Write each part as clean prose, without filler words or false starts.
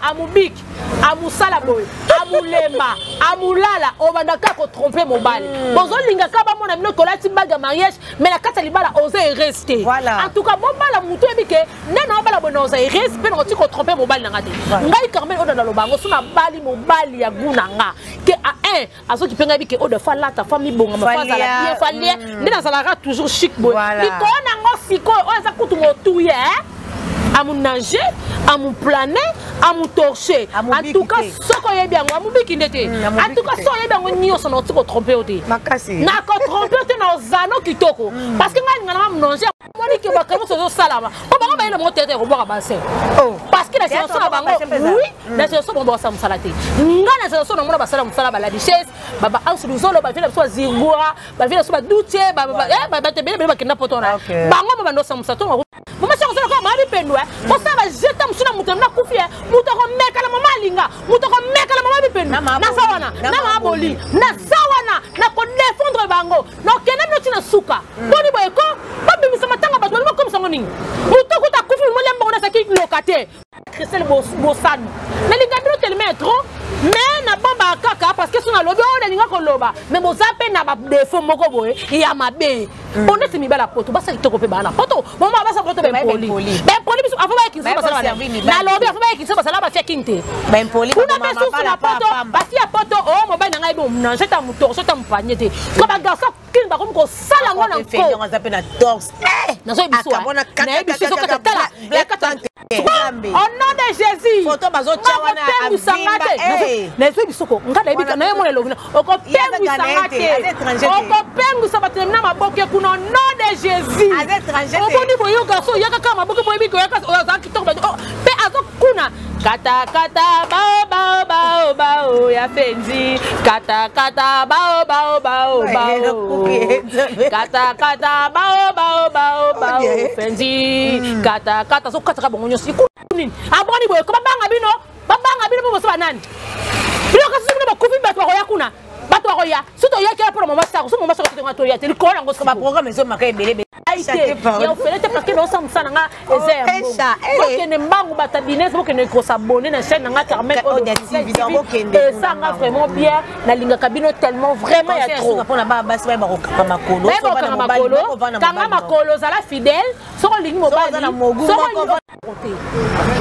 Amubik, amusala boy, amulema, amulala, obandaka ko tromper mobile. Bozo linga ka ba mona bino kolati baga mariage, mais la kata libala oser rester. Voilà. En tout cas, bon bala muto ebike, nana bala bono oser rester no ti ko tromper mobile na ngati. Ngai Carmel oda na lobango suna bali mobile ya gunanga. Que à un, azo ki penga ebike oda fala ta famille bonga ma faza la bien falia, nena salara toujours chic boy. Ni ko na ngo siko, o za kutu motuye. À mon nager, à mon planer, à mon torcher. En tout cas, ce qu'on y a bien, à mon bikindete. En tout cas, ce qu'on y a bien, on y a son autre trompé au dé. N'a qu'à tromper dans zano qui toko. Parce que moi, je manger. Moi, je vais commencer à salama. On va aller le monter au bord à bassin. Parce que la séance à bango, oui, la séance on doit s'en salater. N'a la séance on doit s'en salama la richesse. Baba, en ce nous on va faire soit zigua, va faire soit doutier, baba, te bien, bien, qu'il n'a pas ton âge. Bango, on va nous s'en salater. Vous me savez encore, ma vie peine. Pour ça, je t'aime sur la moutonne, na koufié, mouton mec à la maman linga, mouton mec à la maman bipenu, na sawana, na maboli, na sawana, na ko défendre bango. Donc, il y a une souka. Boni boyko, pas de mise matanga, pas de comme ça moni. Mouton ko ta koufi, mo lemba on a sa qui locataire. Christelle Bossan. Mais les gars tellement trop, mais na bamba kaka parce que son lobby on a linga ko loba. Mais mo zape na ba défaut moko boy, il y a ma bé. On est mi bala poto, ba sa ki toko pe bana poto. Mo ma ba sa poto ben poli. Ben poli biso afa ba ki so ba sa la. Na lobby afa ba ki so ba sa la ba kinte. Ben poli ko ma ba la poto, ba si a poto o mo ba na ngai bo na jeta mu to, jeta mu panyete. Ko ba garçon kin ba ko sala ngona ko. On zape na torse. Na so biso. Na biso so ka tala. Au nom de Jésus. Photo bazo chawana avimba. Na so biso ko ngada ebika na yemo lelo. Oko pengu sangate. Oko pengu sabate na maboke kuna au nom de Jésus. Az étranger. Oko ni boyo garçon yaka kama maboke boyo biko yaka za ki to ba. Pe azo kuna. Kata kata bao bao bao bao ya fenzi. Kata kata bao bao bao bao. Kata kata bao bao bao bao fenzi. Kata kata so kata bongo nyosi kunini. Aboni boyo ko babanga bino bo so banani. Bino ka sisi ba kufi bato ko yakuna. Bato ko ya. Suto ya kera pour mama sa ko so mama sa ko to ya te ko ngo so ba programme so maka ebele. Ya ofelete parce que non ça musana nga ezembo. Ok ne mbangu bata business ko ne ko s'abonner na chaîne nga Carmel ça nga vraiment bien na linga kabino tellement vraiment ya trop. Pour na ba basi ba ko makolo. Kanga makolo za la fidèle so ko lingi mobile na mogu ko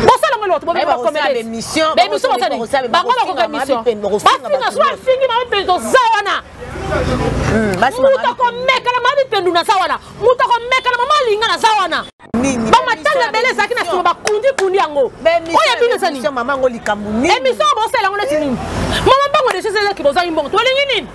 bosa la ngolo to ba ko me mission. Ba mission ça ba ko ko mission. Ba finga fingi ma pe to zawana. Basi mutoko meka la mami pendu na sawana. Mutoko meka la mama linga na sawana. Ba matanga beleza kina sima ba kundi yango. Oya bino sani. Mama ngo likambu ni. Emission bo sela ngo neti nini. Mama bango de chez ki boza imbongo. To lingi nini?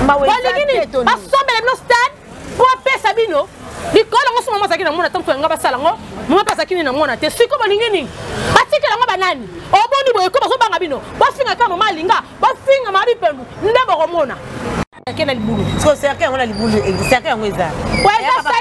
Wali nini? Ba sombele no stand. Pour pesa bino. Likola ngo suma masaki na mona tamko nga basala ngo. Mama pasaki ni na mona te. Siko ba lingi nini? Batikela ngo banani. Oboni boye ko ba so banga bino. Ba finga ka mama linga. Ba finga mabi pendu. Ndebo ko mona. Quel est le boulot? C'est quelqu'un on a le boulot. C'est quelqu'un on est là. Ouais, ça.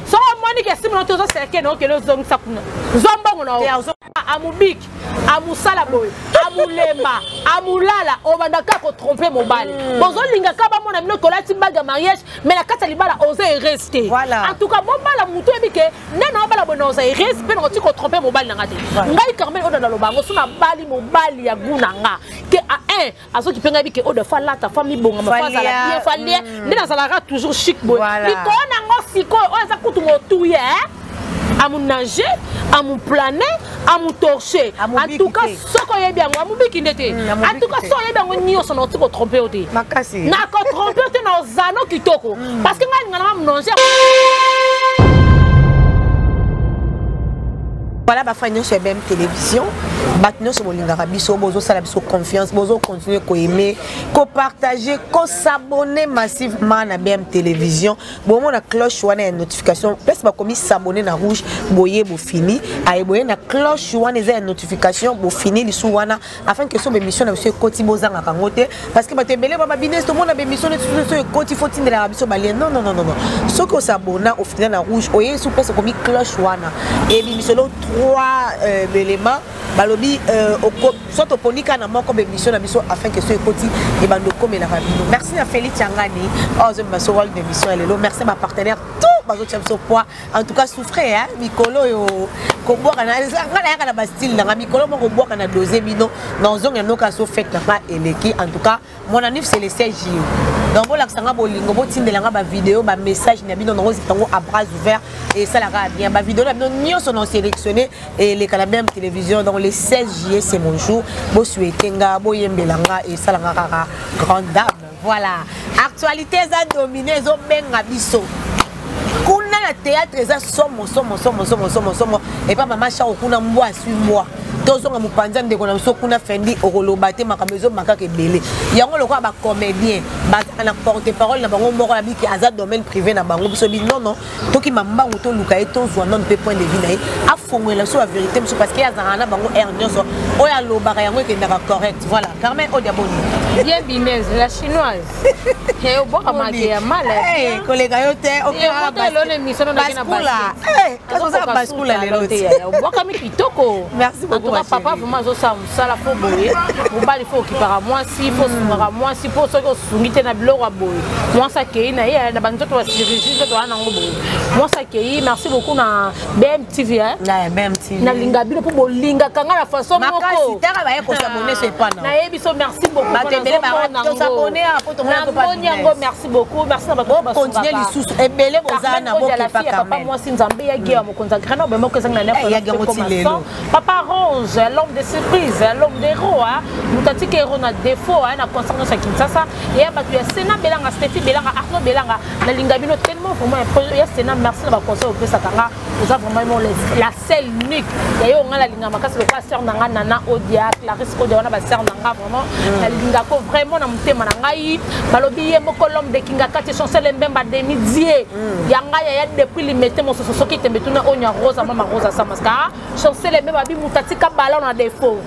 So Monique estime non toujours c'est quelqu'un que les hommes sakuna. Zomba on a amubik, amusala boy, amulema, amulala, obandaka ko tromper mobile. Bozo linga ka ba mona bino kolati baga mariage, mais la kata libala oser rester. En tout cas, bon bala muto ebike, nena bala bono oser rester no ti ko tromper mobile na ngati. Ngai Carmel oda na lobango suna bali mobile ya gunanga. Que à un, azo ki penga bike oda fala ta famille bonga ma faza la bien falia, nena salara toujours chic boy. Liko na ngo siko, o za kutu motuye, à mon nager, à mon planer, à mon torcher. En tout cas, ce qu'on y a bien, à mon bikindete. En tout cas, ce qu'on y a bien, on y a son autre trompé au dé. Makasi. Na ko trompé au dé na zano kitoko. Parce que nga na manger. Voilà, bah finir sur BM Télévision. Maintenant sur mon Arabiso, bozo salabiso confiance, bozo continuer ko aimer, ko partager, ko s'abonner massivement na BM Télévision. Bon mon la cloche wana notification, place ba komi s'abonner na rouge, boye bo fini, ay boye na cloche wana za notification bo fini li sou wana afin que son émission na monsieur Koti bozanga kangote parce que ba tembele ba business tout monde na émission sur Koti faut tindre la Arabiso balien. Non. Ce que s'abonner au final na rouge, oye sous place komi cloche wana. Et l'émission 3 éléments balobi soit oponika na moko émission na biso afin que ce Koti et bando comme la rabino. Merci à Félix Tiangani, aux émissions de l'émission. Merci à ma partenaire tout bazo chapso poids en tout cas souffrir hein mikolo yo ko boka na ngala yaka na ba style na mikolo mo ko boka na doser bino dans zonga noka so fait na pas eleki en tout cas mon anniv c'est le 16 juillet donc bon la sanga bolingo bo tindelanga ba vidéo ba message na bino ngo zitango à bras ouverts et ça la ga bien ba vidéo na bino nyo sont sélectionné et les Canadiens télévision donc le 16 juillet c'est mon jour bo souhaitenga bo yembelanga et ça la ga grande dame voilà actualité za dominé zo benga biso kuna na théâtre za somo et pas maman cha okuna mbwa suis-moi tozonga mupanza ndeko na so kuna fendi okoloba te makamezo makaka ebele yango lokwa ba comédien ba na porte parole na bango moko abiki aza domaine privé na bango biso bi non toki mambango to luka eto zwa non pe point de vue na ye afongwela so la vérité parce que azana na bango ernioso oya lobaka yango ekendaka correct voilà Carmen Odiaboni bien binaise la chinoise et au boka makia mal eh kolega yote okela baskula eh kaza baskula lelo au boka mi kitoko merci beaucoup papa vraiment zo ça la faut boyer mobali faut qui para moi si faut sumara moi si faut so ko sungite na biloko a boyer moi ça kei na ye na banzoto wa chirurgie to ana ngo boyer moi ça kei merci beaucoup na BMTV hein na BMTV na linga bino pour bolinga kanga la façon moko makasi tara ba ye ko s'abonner c'est pas non na yebiso merci beaucoup batembele ba to s'abonner a poto moi to pas merci beaucoup merci na ba continuer les sous ebele boza na boki pa papa moi si nzambe ya gia mo konza grano be mo kezanga na nefa papa Rose l'homme de surprise l'homme des héros hein mutati ke héros na défaut hein na concernant sa Kinshasa et ya batu ya Sena Belanga Stéphie Belanga Arnaud Belanga na linga bino tellement vraiment ya Sena merci na ba conseil au pesa kanga vous avez vraiment la seule unique ya yo ngala linga makasi le pas sœur nanga Nana Odia Clarisse Odia na ba sœur nanga vraiment na linga ko vraiment na mutema na ngai balobi ye moko l'homme de Kinga kati chancel mbemba demi-dié yanga ya depuis limité mon soso qui te metuna onya rosa mama rosa sa mascara chancel mbemba bi mutati ka ballon na défaut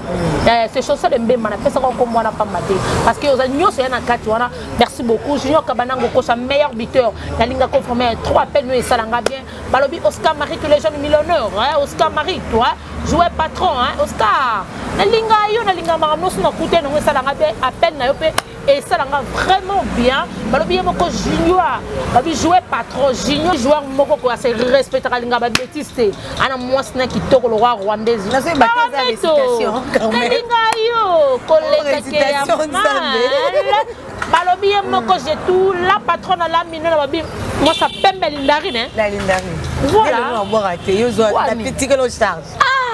c'est chancel mbemba na pesa ko mwana pa maté parce que aux nyonso ya na kati wana merci beaucoup Junior Kabanango ko sa meilleur buteur na linga confirmé 3 appels nous et salanga bien balobi Oscar Marie que les jeunes millionnaires hein Oscar Marie toi jouer patron hein Oscar na linga maramno suna kute no salanga bien appel na yo pe et ça l'a vraiment bien balobi moko Junior babi jouer patron Junior joueur moko ko assez respectera linga ba bêtiste ana mwasna kitoko le roi rwandais na c'est bataza récitation quand même linga yo collègue ke ya balobi moko j'ai tout la patronne la mine la babi moi ça pembe lindarine hein la lindarine voilà on boire raté yo zo la petite que l'on charge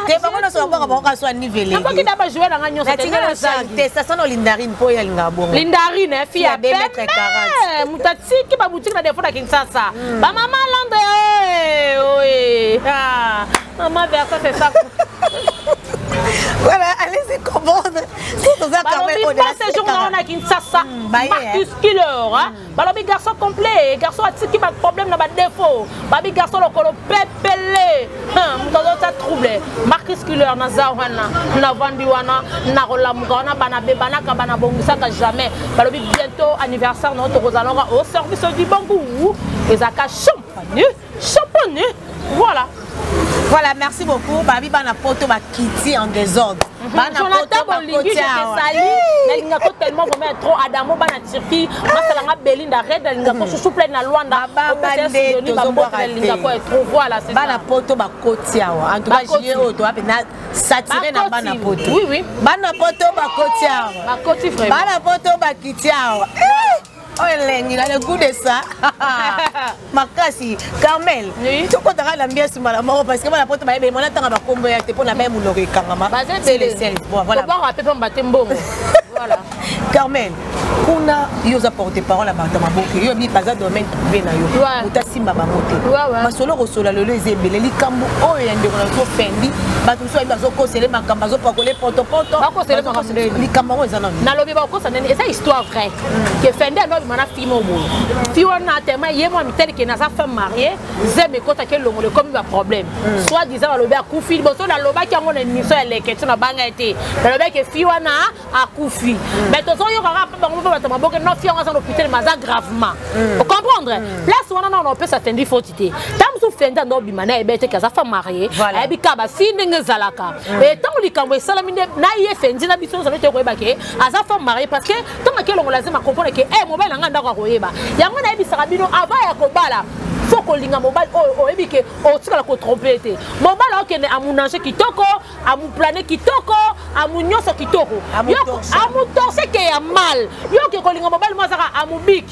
te bango na so ba ka so nivelé na baki daba jouer na nganyo te ça sonne lindarine po ya linga bongo lindarine fille à 2m40 mutati ki ba boutique na défaut na Kinshasa ba maman lande oui ah maman vers ça c'est ça voilà allez-y comprendre c'est tout ça quand même on a ces jours on a Kinshasa musculaire hein balobi garçon complet garçon atiki ba problème na ba défaut babi garçon lokolo pepele mutazo ta troublé musculaire na zawana na vandi wana na rolamuka wana bana bebana ka bana bongisaka jamais balobi bientôt anniversaire notre kozalonga au service du bon goût ezaka champagne voilà merci beaucoup babi bana poto ba kiti en désordre bana poto ba kotia na linga ko tellement vraiment trop adamo bana Turquie masalanga Belinda red linga ko souple na Luanda linga ko trop voilà c'est bana poto ba kotia en tout cas j'ai auto na satiré na bana poto oui bana poto ba kotia ba koti frère bana poto ba kitia oh lengi le goût de ça makasi Carmel tu peux t'arrêter l'ambiance malamo parce que la porte ba be mona tanga ba kombo ya te pona ba mu loko ikangama c'est le sel voilà ba rappeler pa mbembongo voilà Carmel kuna yo za porter parole à Batama Boke yo bi paza domaine privé na yo utasimba bangote masolo kosola lelo ezebele likambo oyo ya ndeko na so fendi batu so bazo kosele makamba zo pakole poto ba kosele makamba likambo eza nani na lobi ba kosa nani eza histoire vraie que fendi no bi mana fille mo bo fille wana tellement yemo mitel que na sa femme mariée zeme kota ke longole comme ba problème soit disant lobi akufi bo so na loba ki ngo na mission ya leke na banga été na lobi que fille wana akufi mais to so yo ka ba Batama Boke non fille en hôpital mais gravement vous comprendre place wana on peut s'attendre fautité tam sou fenda no bi mana ebete ka sa femme mariée ebi ka ba fille ndenge zalaka et tant likambo salamine na ye fendi na biso so te ko ebake asa femme mariée parce que tant que l'on lazima comprendre que mobile nga ndako ko yeba yango na ebisaka bino avant ya ko bala faut que linga mobile o ebike o tika la ko tromper te mobile okende amunange kitoko amuplane kitoko amunyoso kitoko amutorse ke ya mal yo ke ko linga mobile mwazaka amubik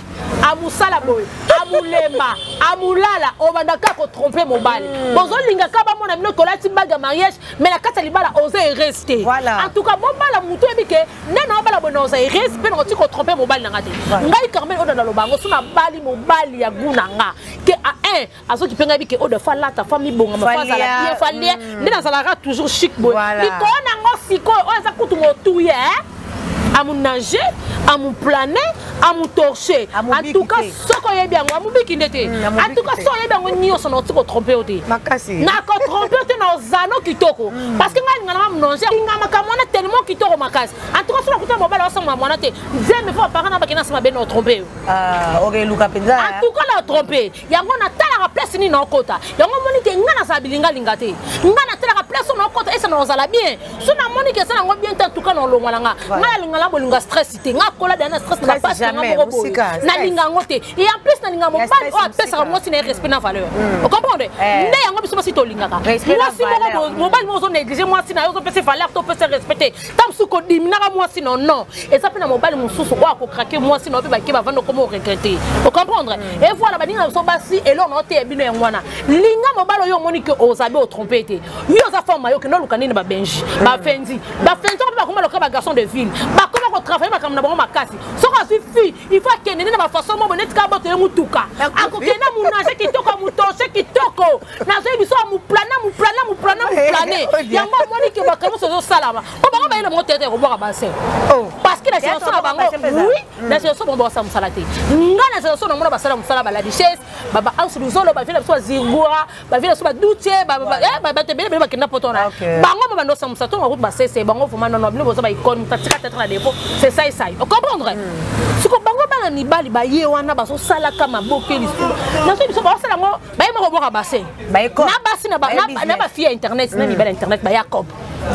amusala boy amulemba amulala obandaka ko tromper mobile bozo linga kaba mona mino kolati baga mariage mais la kata libala oser rester en tout cas mobile muto ebike nena obala bonoza respect no tiko tromper mobile na ngate ngai Carmel oda na lobango suna bali mobile ya gunanga ke a un azo ki penga bike oda fa lata famille bonga mafaza la bien falia ndena salara toujours chic boy ikona ngo siko oza kutu motuye amunage amuplane amutorcher en tout cas soko yebi yango amubiki ndete en tout cas so yebi yango nyoso na tiko tromper ote makasi na ko tromper ote na zano kitoko parce que ngai ngana mnonger ngama kamona tellement kitoko makasi en tout cas so kuta mobile osama mwana te nzembe fo parana bakina sama beno tromper ok luka penza en tout cas la tromper yango na tala place ni na okota yango moni ke ngana sa bilinga lingate ngana tala place na okota esa na ozala bien so na moni ke sa ngo bien en tout cas na longwalanga ngala lingala bolinga stress te ngakola dana stress na passe na linga ngote et en plus na linga mobile o apesa mo sina respect na valeur vous comprenez nde yango biso si to lingaka moi si mobile mo zo négliger moi sina yo zo pesa valeur to pesa respecter tam su ko diminaka moi sina non et ça pe na mobile mususu o ko craquer moi sina pe ba ke ba vendre comment regretter vous comprendre et voilà ba ninga so basi et là on te bino yangwana linga mobile yo moni que ozabe o tromper te yo za forme yo que no lukani na ba benji ba fendi ko ba koma ba garçon de ville ba koma ko travailler ba kamna ba makasi so ka suffit il faut que nene na façon mo bonet ka boto mutuka ako kena munage kitoko mutoshe kitoko na zo biso mu plane yango moni ke ba kamo so salama o ba ba ile mo tete ko boka bassin parce que la chanson na bango oui la chanson bon sa musalate ngana chanson na mo ba sala musala ba la richesse baba ansu duzolo ba vile so zingura ba vile so ba dutie ba te bele ba kena potona bango ba ndo sa musato ko ba sese bango fuma non bino boza ba icon tatika tete na défaut c'est ça on comprendre siko bango bana ni bali ba ye wana ba so sala kama bokeli na so biso ba sala ngo ba yema ko boka bassin ba iko na basi na ba fia internet na ni bela internet ba Jacob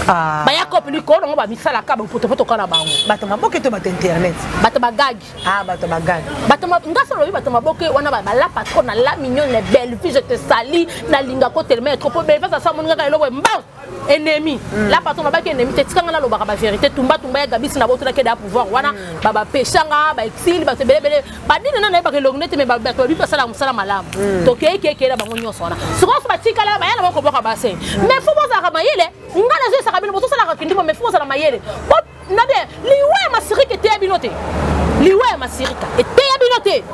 ba Jacob ni ko ngo ba misala kaba poto kana bango bato maboke to bato internet bato bagagi bato bagagi bato ngasa lobi bato maboke wana ba la patron na la mignonne les belles filles je te salis na linga ko tellement trop belle face à ça mon ngaka lobo mba ennemi la patron na ba ke ennemi te tikanga na loba ba vérité tumba ya gabisi na boto na ke da pouvoir wana ba peshanga ba exil ba te bele ba dina na ba ke longnete me ba bi pasala musala malamu to ke la bango nyoso wana soko so ba tikala ba yana ko boka bassin mais faut boza ka mayele ngana zo sa kabino boto sala ka kindimo mais faut boza la mayele na bien liwe masirika te abinote liwe masirika te abinote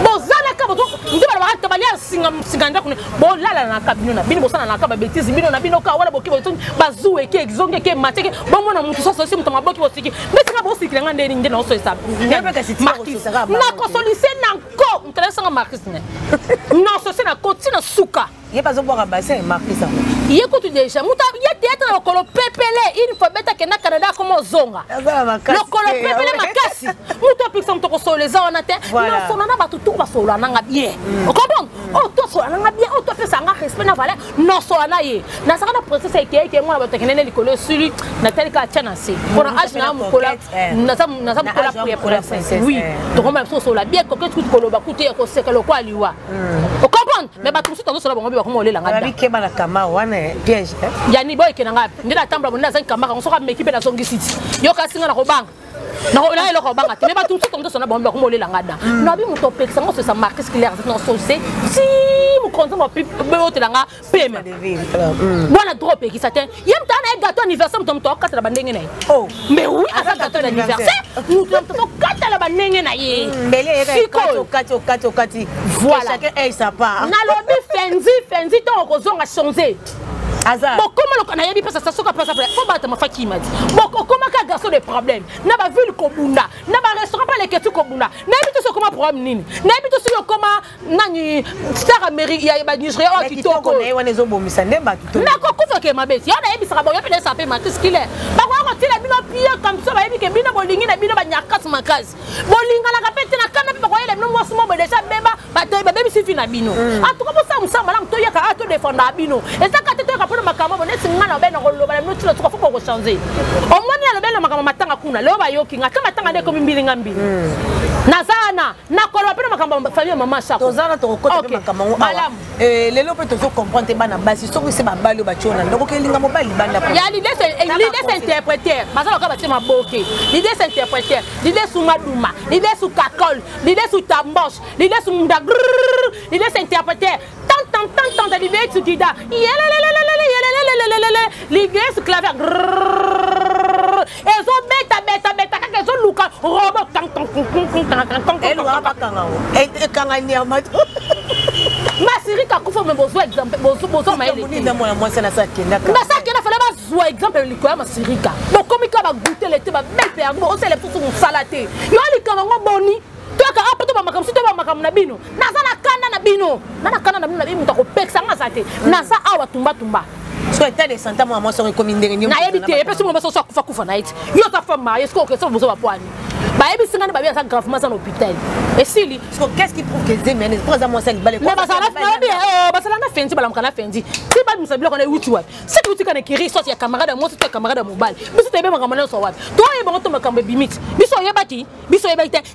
bozana ka boto ndiba ba ka balia singanda kune bo lala na kabino na bino bosana na ka ba bêtise bino na bino ka wala boki boto bazuwe ke exonge ke mateke bo mona mutu so so mutu maboki bosiki mais ka bosiki nga ndeni ndena so esa na ko solise na ko mtelesa nga marquis ne non so c'est na kotina suka il pas boire un bassin marquis ça il écoute déjà muta yete yete na kolo pepele il faut beta ke na Canada comme zonga le kolo pepele makasi muta pixam to ko soleza on ate non so na ba tutu ba sola na nga bien o comprendre o to so na nga bien o to pesa nga respect na valeur non so na ye na sa na process ke mo ba tekenene likolo suli na telika tchana si pour age na mu kola na sa mu kola pour oui to ko même so la bien ko que tout kolo ba kuté ko sekelo kwa liwa o comprendre mais ba tout so to so la bongo ba ko mo le la nga ke ba na kama wana piège yani boy ke na nga ndila tambla bona za kama ka so ka mekipe na songi city yo ka singa na ko banga na la lo ko banga te ba tout so to na bongo ba ko mo le la nga da na bi mu to peksa ngo so sa marque clair non so c'est si mu konzo mo pe la nga peme bona drop e ki satin yem ta na gâteau anniversaire mu to ka ta ba ndenge na oh mais oui à gâteau d'anniversaire mu to ka ta la ba ndenge na ye mbele kati voilà chacun aille sa part na lobi fenzi to ko zonga changer comment le Canada dit ça soka pas après faut battre ma fakima dit comment ka garçon des problèmes na ba ville ko bunda na ba restaurant pas les ketu ko bunda na bito so comment problème nini na bito so comment nani star Amérique ya ba Nigeria o kitoko na wana zo bomisa ndemba kitoko na ko kufa ke mabeti ya na yebisa ba ya pele sa pe matis kile ba ko tila bino pia comme ça ba yebi ke bino bolingi na bino ba nyakas makazi bolinga la kapete na kana pe ko yele bino mo sumo be déjà beba ba te ba bebi sifi na bino en tout cas ça me semble to ya ka to défendre abino et ça ka te to ka pour makama bonne singa na bena ko loba no tilo ko faut changer au moins ya lobela makama matanga kuna leo ba yoki nga kama tanga ndeko mbili ngambili nazana na ko loba makama famille mama shako tozana to ko te makama lelo pe to comprendre bana basi so ko se ba balo ba chona ndoko ke linga mobile banda ya l'idée c'est interpréter masala ka ba te maboke l'idée c'est interpréter l'idée sous maduma l'idée sous kakol l'idée sous tamboche l'idée sous munda l'idée c'est interpréter tant de l'idée sous dida l'idée sous clavier et zo beta ka zo luka robot et kangani amato Masirika kufa me bozo exemple bozo maele na moi ça na ça kenda na ça kenda fallait ba zo exemple likoya Masirika bo komika ba goûter le te ba belle pe bo c'est les pour salaté yo likanga ngo boni toka apato ba makam sito ba makam na bino na za na kanda na bino na bino to ko peksa nga te na za awa tumba so état de santé moi so comme ndenge na yebite pe so mo so kufa na it yo ta femme est-ce que ça bozo ba poani ba yebi singana ba bien ça gravement dans l'hôpital et si qu'est-ce qui prouve que Zemene pour ça moi ça balé mais ba ça na fendi ba la mkana fendi si ba misabilo kana wuti wa si wuti kana kiri so ya camarade moi so camarade mobile biso tebe makamana so wa to ye ba to makambe bimit biso yebati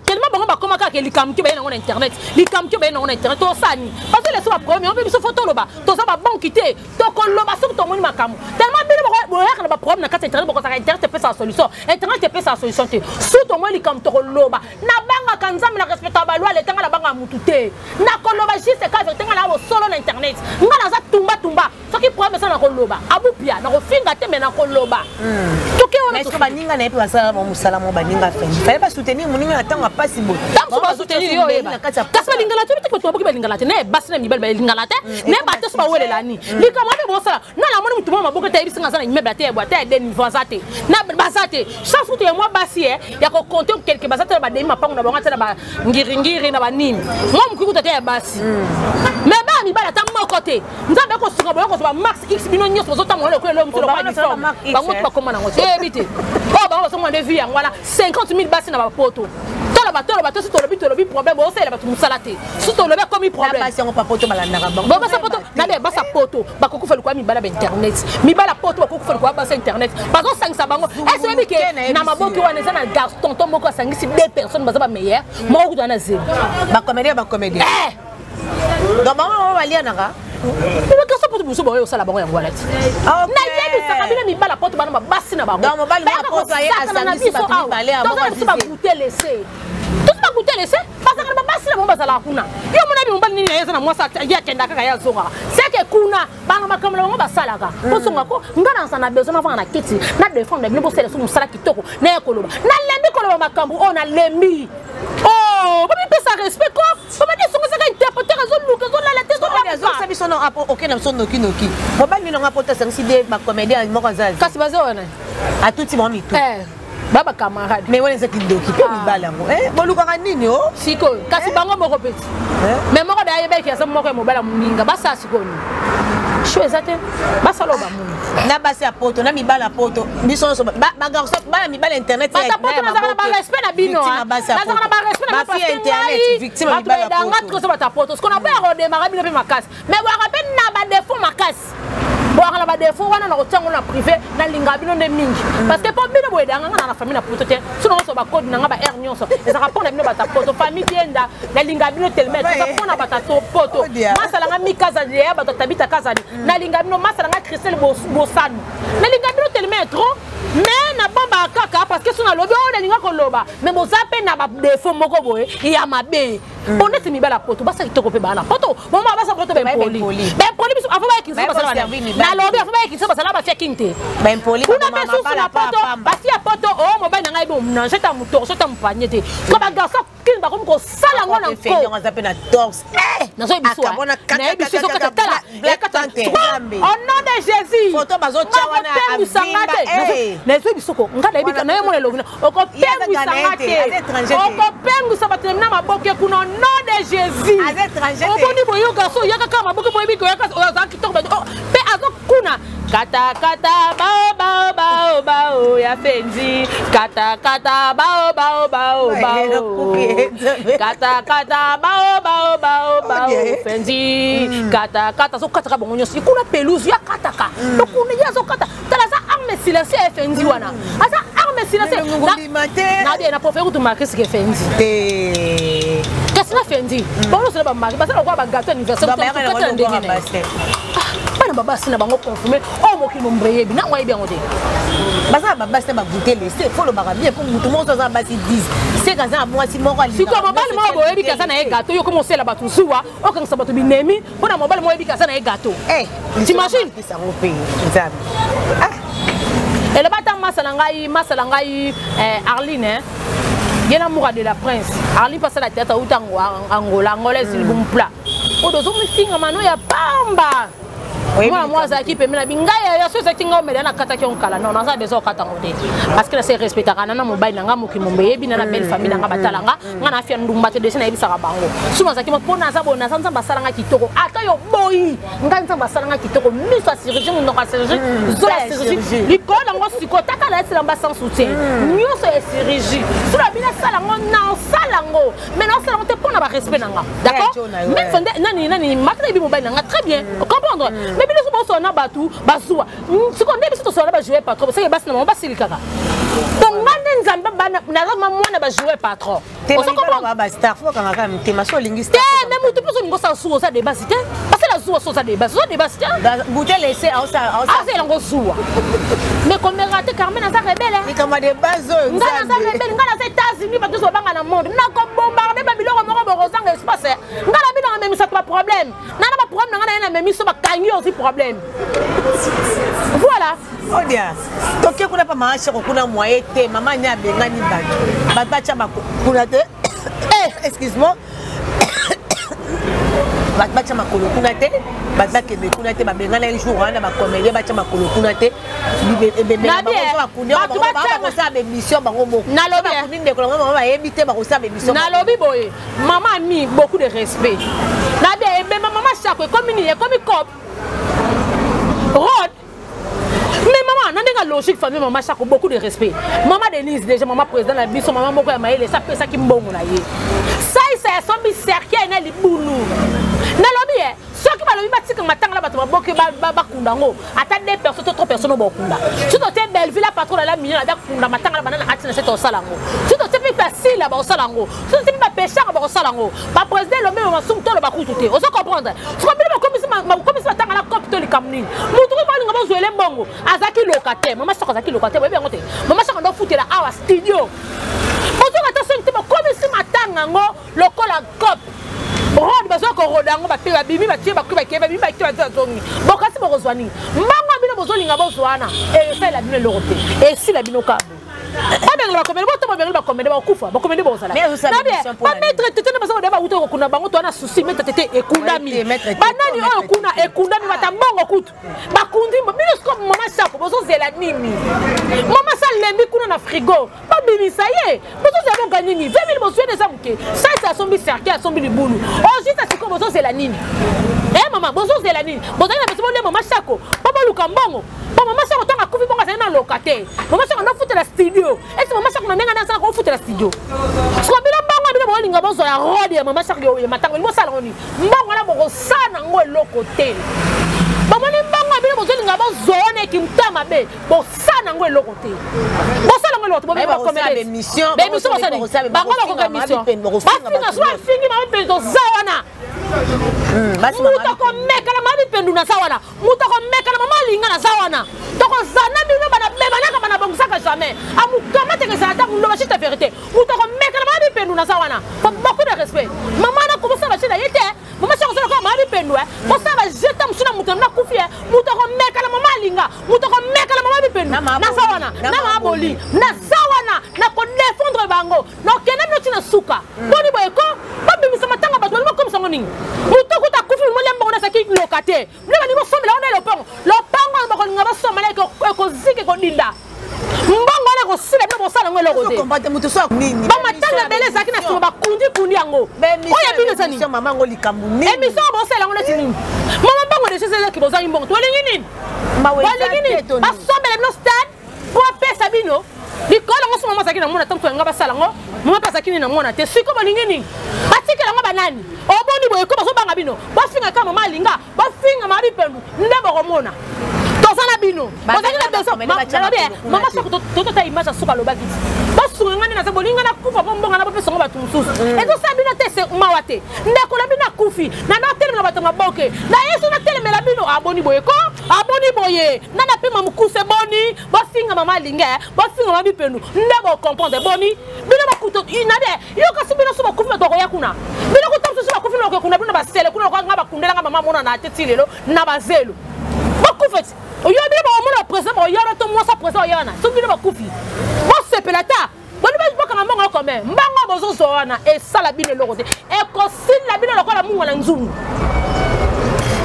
tellement bon ba koma ka ke likamki ba na internet likamki ba na internet to sani parce que les so ba premier on biso photo loba to ça ba bon quitter to kon loba so to moni makamu tellement bino ba ya kana ba problème na ka internet ba ko ça internet peut sa solution internet peut sa solution te surtout moi likam to loba na banga kanzam na respecta ba loi le tanga la banga mutute na ko loba juste ka tanga la solo na internet ngana za tumba so ki problème ça na ko loba abupia na ko finga te mais na ko loba to ke on est-ce que baninga na epa ça mo musala mo baninga fendi fallait pas soutenir moninga na tanga pas si bon donc ba soutenir yo eba kasi balingala to ko to balingala te ne basi na mibal balingala te ne ba te so ba wele lani likama be bo sala na la moni mutu ma boka te bisinga sana mibal te boa te de niveau zate na bazate chance to ya moi basi ya ko compter quelque bazate ba de ma pango na bango te na ba ngiri na ba nimi moi mukuku te ya basi mais ba mi bala ta mo côté nzambe ko suka bo ko so ba max x bino nyoso zo ta mo le ko le mutu lo ba ni so bango pa komana ngo e bite o ba so mo de vie voilà 50,000 basi na ba poto tolo bato si tolo bi problème o c'est la bato musalate si tolo be comme problème basi on pa poto balanda bango ba sa poto na be ba sa poto ba ko fa kwa mi bala internet mi bala poto ko fa kwa ba sa internet ba zo sang sa bango est-ce que bike na maboki wana za na gaston to moko sangisi deux personnes ba za ba meilleur mo ko na zero ba comédien donc maman va lire nanga mais que ça poto buso ba yo sala bango ya wallet na yebi sa kabila mi bala poto bana ba basi na bango donc mo bali na poto ya asangisi ba mi bala ya bango ba goûter laisser tout ça goûter laisser parce que ba basi na mo ba sala kuna yo mo na bi mo bali ni yeza na mo sa ya kenda kaka ya zonga c'est que kuna bana makamela bango ba sala ka ko songa ko ngana sana besoin na na kiti na défendre bino bo sele so musala kitoko na ekoloba na lembi koloba makambu o na lembi oh ba mi pesa respect ko ba ma songa ça ka interpréter zo luka zo la tête zo la zo sabi sono apo OK na sono noki mo bali no ngapota sangisi de ba comédien mo ko zazi kasi bazo wana a tout mo mi tout baba camarade mais wala zaki ndoki pe mibala mo boluka nini o siko kasi bango moko peti mais moko da yebeki asa moko mobala minga basa sikoni choisate basa loba mo na basi a poto na mibala poto biso so ba garso ba mibala internet ya poto na za ba respect na bino na za na ba respect na parce que internet victime mibala poto ba ngatko so ba ta poto ce qu'on a pas redémarrer bino pe makasi mais wa rappel na ba défaut makasi bon ala ba défaut wana na kotango na privé na linga bino de mingi parce que pour bino boye danga na famille na poto te sinon so ba code na ba air nyonso et ça répond na bino ba ta poto famille tienda na linga bino telmet ça pona ba ta poto masala nga mikaza de ba ta tabita kaza na linga bino masala nga Christelle Bosano na linga bino telmet trop mais na bomba kaka parce que sona lobi on linga ko loba mais bo zape na ba défaut moko boye ya mabe on est mi bala poto ba sa kitoko pe ba na poto bon ba sa poto ben poli biso afa ba kinso ba sala na lobi afa ba kinso ba sala ba fekinte ben poli ba mama bala poto ba si poto o mo ba na ngai bo na jeta muto so ta mpanyete ko ba garso kin ba ko sala ngona ko fe nga zape na torse na so biso na biso so kata tala au nom de Jésus photo bazo chawana amzimba na so biso ko ngada ebika na yemo lelo o ko pengu sangate o ko pengu sabatem na maboke kuna au nom de Jésus o ko ni boyo garso yaka kama maboke boyo biko yaka o za kitoko pe azo kuna kata ba ya Fendi kata kata bao bao bao bao kata kata bao bao bao bao Fendi kata kata so kata bongo nyosi kuna pelouse ya kata ka donc on ya so kata tala sa arme silencieux ya Fendi wana asa arme silencieux na bien na préféré tout marquer ce que Fendi qu'est-ce que Fendi bon c'est pas marqué parce que on va gâteau anniversaire bana babasi na bango confirmer oh moki mombreye bina ngwa bien ngote basa babasi ba goûter laisser faut le bara bien pour tout le monde ça basi 10 c'est quand ça moi si moko ali siko mobali mo boyebi kasa na gâteau yo commencer la batu suwa o kan sabato binemi pona mobali mo yebi kasa na gâteau t'imagines ça on paye nzambe elle bata masala ngai Arline hein yena moura de la prince Arline passe la tête au tango Angola c'est bon plat o dozo mi finga mano ya pamba moi ça qui permet la bingaya ya so ça tinga me na kata ki on kala non ça besoin kata ngote parce que c'est respecter kana na mobile nga moki mombe bi na belle famille nga batalanga nga na fia ndumba te desina ibisa bango suma ça ki mo pona za bona sanza basala nga kitoko ata yo boyi nga nza basala nga kitoko miso chirurgien mo nga chirurgien zola chirurgien likola ngo siko taka la sala mbasa soutien nyoso e chirurgie sura bina sala ngo na sala ngo mais non sala te pona ba respect nga d'accord même fende nani makna bi mobile nga très bien comprendre mais bien sûr on a battu basua ce qu'on dit c'est que ça va jouer pas trop c'est bas na ba silikaka donc ngane nzamba bana na mwana ba jouer pas trop on se comprend ba star faut quand même tema so linguiste même tout plus ngosa suo ça débat c'était parce que la suo ça débat ça débat c'était goûter laisser c'est lango suo mais comme raté Carmen ça rebelle et comme des bases ngana ça rebelle ngana c'est États-Unis parce que so banga na monde na comme bombarder ba biloko moko bo rozanga espace ngana bi na même ça pas problème na ba problème ngana na même so ba kangi aussi problème voilà odia donc kuna pa maasha kuna moyen te mama nya bengani ba bacha kuna te excuse-moi bacha makolo kuna te batake be kuna te ba bengana un jour na ba comédie bacha makolo kuna te be na ba kuna ba sa be mission bango moko na lobi ndeko mama ba ebite ba ko sa be mission na lobi boye maman a mis beaucoup de respect na bien be maman chaque comme ni comme cop Rod. Mais maman, n'a pas logique famille maman chaque beaucoup de respect. Maman Denise déjà maman président la mission maman beaucoup maïle ça peut ça qui mbongo na ye. Ça c'est son bi cercle na libulu. Na lobi ceux qui va lobi batika matanga la batuma boke ba kunda ngo. Ata des personnes trop personnes bo kunda. Tu dois être belle ville patron la minute la kunda matanga la banana atina c'est au salango. Tu dois être facile là au salango. Tu dois être pêcheur au salango. Ba président le même ma sum to le ba kututé. On se comprendre. Tu comprends comme ça matanga la cop to le kamni. Mutu ko ba nga bo zoele mbongo. Azaki locataire, maman soko azaki locataire, bien ngote. Maman soko ndo foutre la awa studio. Bonjour attention te comme si matanga ngo lokola cop. Rod besoin ko rodango ba pe ba bimi ba tie ba ku ba ke ba bimi ba tie ba zongi. Bokasi bo rozwani. Mama bino bozoli nga bozwana. Et ça la bino l'Europe. Et si la bino kabo. Pas bien la comédie, pas bien la comédie, ba kufa, ba comédie bo sala. Mais vous savez pas mettre tete na baso ba uto ko na bango to na souci mettre tete ekundami. Banani o kuna ekundami matambongo kutu. Ba kundi bino comme mama chapo bozo zela nini. Mama sa lembi kuna na frigo. Ba bimi ça y est. Bozo zela ganini. 20 000 bozo de samuke. Ça sombi cercle, sombi libulu. Oh juste c'est comme bozo zela nini. Maman bozo zela nini. Bozo na beso le mama chako. Papa lukambongo. Maman chako tanga kufi bonga za na locataire. Mama chako na foutre la studio. Et c'est maman chaque na nenga na sa ko foutre la studio. So bila mbanga bila bo linga bozo ya rod ya mama chaque yo matanga mo sala ngoni. Mbanga na bo sana ngo lokote. Maman ni mbanga bila bozo linga bozo ne kimtama be. Bo sana ngo lokote. Bo sala ngo lokote bo ba comédie mission. Be mission ça ni. Ba ngo ko mission. Ba fina so fingi ma pe do zawana. Muta ko meka na mami pendu na sawana. Muta ko meka na mama linga na sawana. Toko zana bino bana beba na bana bongusaka jamais. Amu kama te ça ta mundo bachita vérité. Muta ko meka na mami pendu na sawana. Beaucoup de respect. Maman na ko ça bachita yete. Maman ça ko mami pendu ko ça ba jeta musuna muta na kufie. Muta ko meka na mama linga. Muta ko meka na mama pendu na sawana. Na maboli. Na sawana na ko défendre bango. No kena no tina suka. Boni boyeko. Ba bimisa matanga ba comme ça ngoni. Muta ko ta kufi mo lemba na saki locataire. Mleba ni mo somela on est le pont. Le pont ba ko ngaba somela ko zike ko dinda. Mbongo na ko sila na bosala ngo lokote. Ko mbate mutu so nini. Ba matanga beleza kina so ba kundi yango. Oya bino sani. Mama ngo likambu nini. Emission bosala ngo leti nini. Mama bango de chez qui boza imbongo. To lingi nini. Ba lingi nini. Ba somela no stade. Pour pesa bino. na mona tanto nga basala ngo mama pasa kini na mona te siko balingi nini batikela ngo banani oboni boye ko baso banga bino bafinga ka mama linga bafinga mari penu ndebo ko mona tosana bino bazali na beso mama sako toto ta image suka lobaki basunga ngani na sabolinga na kufa bombonga na bapeso ngo batu mususu ezo sabina te se mawate ndeko na bina kufi na na tele na bato maboke na yesu na tele mela bino aboni boye ko aboni boye na na pema mukuse boni bafinga mama linga bafinga mama bipenu ndebo comprendre boni bino bakuto inade yo kasi bino so bakufi to ya kuna bino ko tamso so bakufi no kuna bino basele kuna ko ngaba kundela nga mama mona na tetilelo na bazelo bakufeti oyo bino ba mona president ba yara to mo sa president yana so bino bakufi bo sepelata boni ba boka mama ko me mbanga bozo so wana e sala bino lokote e ko sila bino lokola mungu na nzungu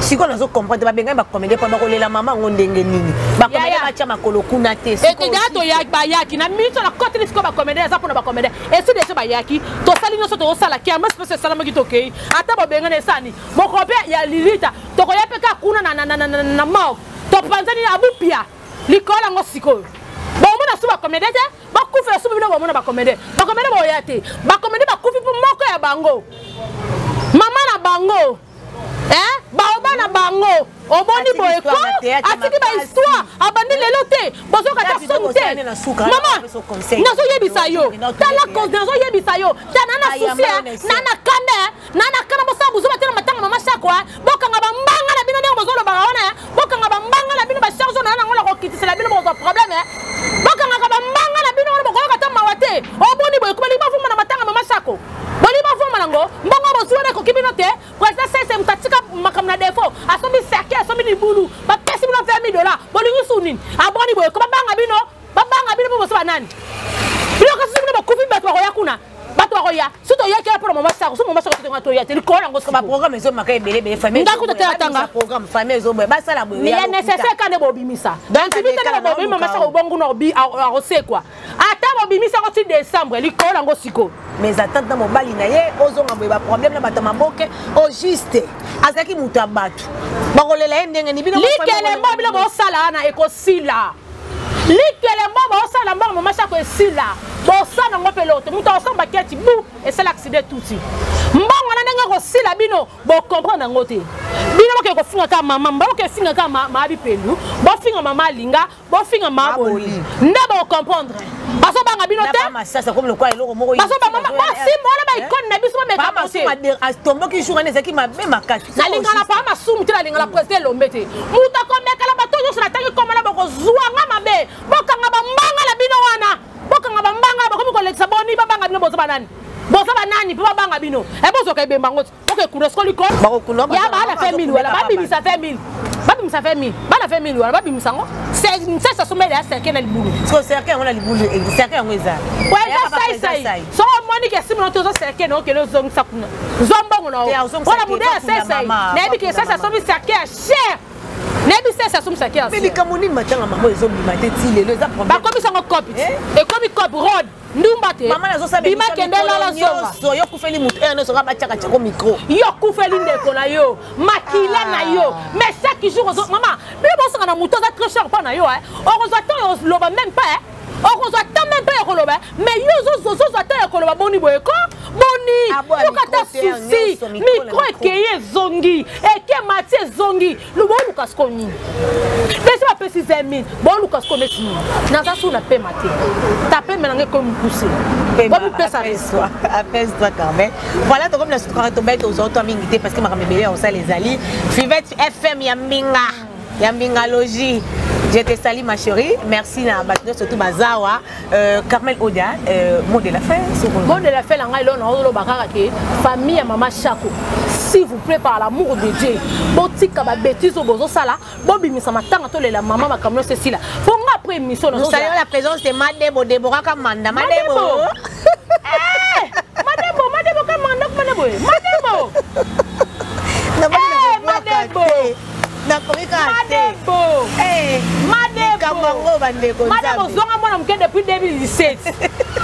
siko nazo comprendre ba benga ba commander pa ba kolela mama ngondenge nini ba commander ba tia makolo kuna te siko e dato ya ba yaki na mito na kote ni siko ba commander za pona ba commander e so de ba yaki to sali no so to sala ki ama spese sala maki to kei ata ba benga ne sani moko pe ya lilita to ko ya pe ka kuna na mau to panzani abupia likola ngo siko ba mona so ba commander te ba kufa so bino ba mona ba commander bo yate ba commander ba kufi po moko ya bango mama na bango baoba na bango oboni boye ko atiki ba histoire abandi lelo te bozo kata sonte mama nazo yebisa yo tala cause nazo yebisa yo tana na souci na kana bosa buzo batela matanga mama shakwa bokanga ba mbanga na bino ndenge bozo lo baona bokanga ba mbanga na bino ba charge na ngola ko kitisela bino bozo problème bokanga ba mbanga na bino bozo kata mawate oboni boye ko bali ba fuma na matanga mama shako bali ba fuma nango mbanga bozo na ko kibino te president sese mtatika makamna defo asomi sake asomi ni bulu ba pesi bino $20,000 bolingi sunini aboni boye ko babanga bino bo so banani bino kasi bino ba kufi bato ko yakuna bato ko ya suto yake pour mama sako so mama sako to ya te likola ngo ba programme zo makai bele famille ndako te atanga programme famille zo ba sala boye mais ya nécessaire quand bo bimisa donc bita na bo bimisa mama sako bongo no bi a se quoi ata bo bimisa ko ti décembre likola ngo siko mais attente na mobali na ye ozonga boye ba problème na bato maboke au juste azaki mutu abatu bakolela ye ndenge ni bino likele mo bino bo sala na ekosila likele mo bo sala mbango mama sako esila bo sala ngo pelote mutu osamba keti bu et c'est l'accident touti mbango na ndenge ko sila bino bo comprendre ngo te bino mo ke ko finga ka mama mbango ke finga ka ma bi pelu bo finga mama linga bo finga ma boli ndabo comprendre baso banga bino te sasa comme le quoi eloko moko baso ba mama basi mona ba ikone na biso me ka passer a tombo ki journée zaki ma be makati na linga na pa ma sumu te na linga la president lombete muta ko meka la bato yo na tangi komala ba ko zuanga mabe bokanga ba mbanga la bino wana bokanga ba mbanga ba ko ko lekisa boni ba banga bino bozo banani bozo banani pa banga bino e bozo ka be mbango ok kuno skoli ko ba ko kuno ya ba la famille wala ba bimisa famille babimisa famille bana famille wala babimisa ngo c'est ça sommet là c'est quel libulu so c'est on a libulu c'est que on eza ouais ça so moni que simo to c'est que no que le zong sakuna zombo no wala bude c'est ça nebi que ça sommet c'est que cher nebi ça sommet c'est que mais les kamoni matanga maman ils ont mis maté ti le za problème ba comme ça ngo copy et comme copy road ndumbate mama nazo sabe bima kendela la zonga so yo kufeli mutu ene so ba chaka chako micro yo kufeli ndeko na yo makila na yo mais chaque jour maman bino boso na mutu za très cher pa na yo on attend on loba même pas on attend même pas koloba mais yo zo attend koloba boni boyeko boni yo kata souci micro ekeye zongi eke matie zongi lo bo lukas koni mais ça peut 6 000 bon lukas koni na ça sous na pe matie ta pe menange comme pousser bon vous peut ça apaise-toi quand même voilà donc comme la soutien tomber aux autres amingité parce que ma rebelle on ça les ali Fivette FM Yambinga Logi. Je te salue ma chérie. Merci na battre surtout Bazawa. Carmel Odia, mot de la fin. Mot de la fin, la ngaïlo na olo bakara ke famille maman Chako. S'il vous plaît par l'amour de Dieu. Botika ba bêtise au bozo sala. Bobi mi sama tanga to la maman ma camion Cécile. Pour après mission nous saluons la présence de Madebo Deborah Kamanda. Madebo. Madebo Kamanda Madebo. Madebo. Madebo. Madebo zonga mwana mke depuis 2017.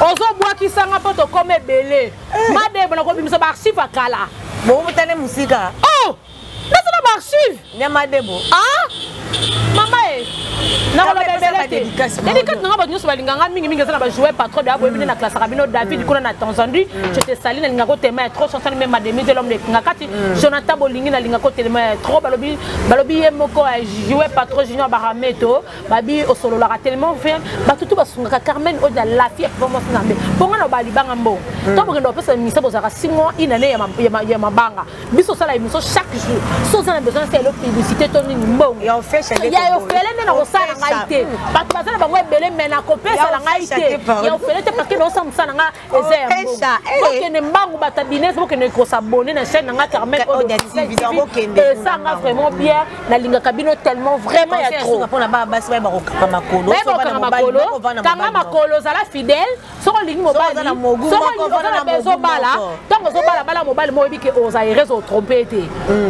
Ozo bois qui sanga poto comme belé. Madebo na ko bimisa ba archive akala. Bon mutane musika. Oh! Nasa na ba archive? Nya Madebo. Ah? Mama dédicace nanga ba nyuso balinganga mingi mingi sana ba jouer patron da boyebine na classe rabino David kuna na Tanzanie je te salue na linga ko tema trop chanson même mademi de l'homme de ngakati Jonathan Bolingi na linga ko tema trop balobi yemoko jouer patron Junior Barameto babi o solo la tellement fait ba tutu ba sunga Carmen o da la fille pour moi nambe bonga na bali banga mbo to bo ndo pesa misa bozaka 6 mois inane ya mabanga biso sala émission chaque jour so ça a besoin c'est la publicité to ni mbo ya on fait chaque ya yo fele na ko sala ngaite ba tu bazana ba webele mena ko pesa la ngaite ya fele te parce que no sa musana nga ezembo ok ne mbangu bata business bo que ne ko s'abonner na chaîne nga Carmen o da TV ça nga vraiment bien na linga kabino tellement vraiment ya trop pour na ba basi ba ko kama makolo so ba na makolo kanga makolo zala fidèle so lingi mobali so na bezo bala tango zo bala mobali mo biki oza réseau trompé te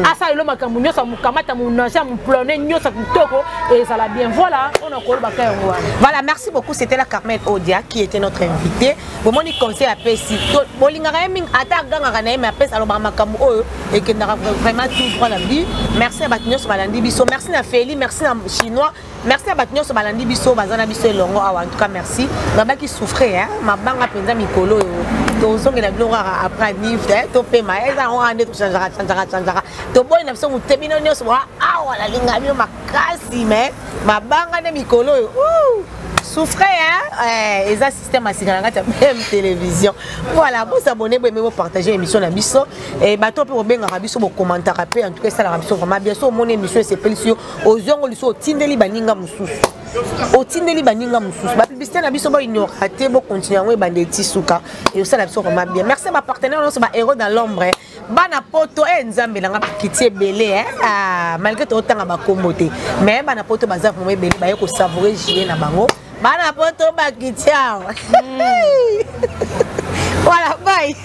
asa le makambu nyosa mukamata munasha mplone nyosa kitoko et ça la bien voilà on a koloba ka ngwa. Voilà, merci beaucoup, c'était la Carmen Odia qui était notre invitée. Bon mon conseil à Pessi bolinga ming ata ganga na ma pesa aloba makambu oyo et que na vraiment tout droit la vie. Merci à Batinyo so balandi biso, merci na Feli, merci na chinois, merci à Batinyo so balandi biso bazana biso elongo awa en tout cas merci. Baba qui souffrait hein, ma banga penza mikolo to zonge na bilo après nif to pema eza on ande to chanjara to boy na biso mutemino nyoso awa la linga bio makasi mais ma banga na mikolo souffrez hein et ça système à même télévision voilà vous abonnez vous partager l'émission na biso et bato peut benga biso bo commentaire après en tout cas ça la biso vraiment bien sûr mon émission c'est précieux aux zongo liso tindeli baninga mususu au tindeli baninga mususu ba publicité na biso bo ignoraté bo continuer bandeti suka et ça la biso vraiment bien merci à ma partenaire on ba héros dans l'ombre bana poto nzambe nanga kitie belé hein malgré tout tanga ba komboté mais bana poto bazaf mo belé ba yeko savourer gilet na bango bana poto ba kitia voilà bye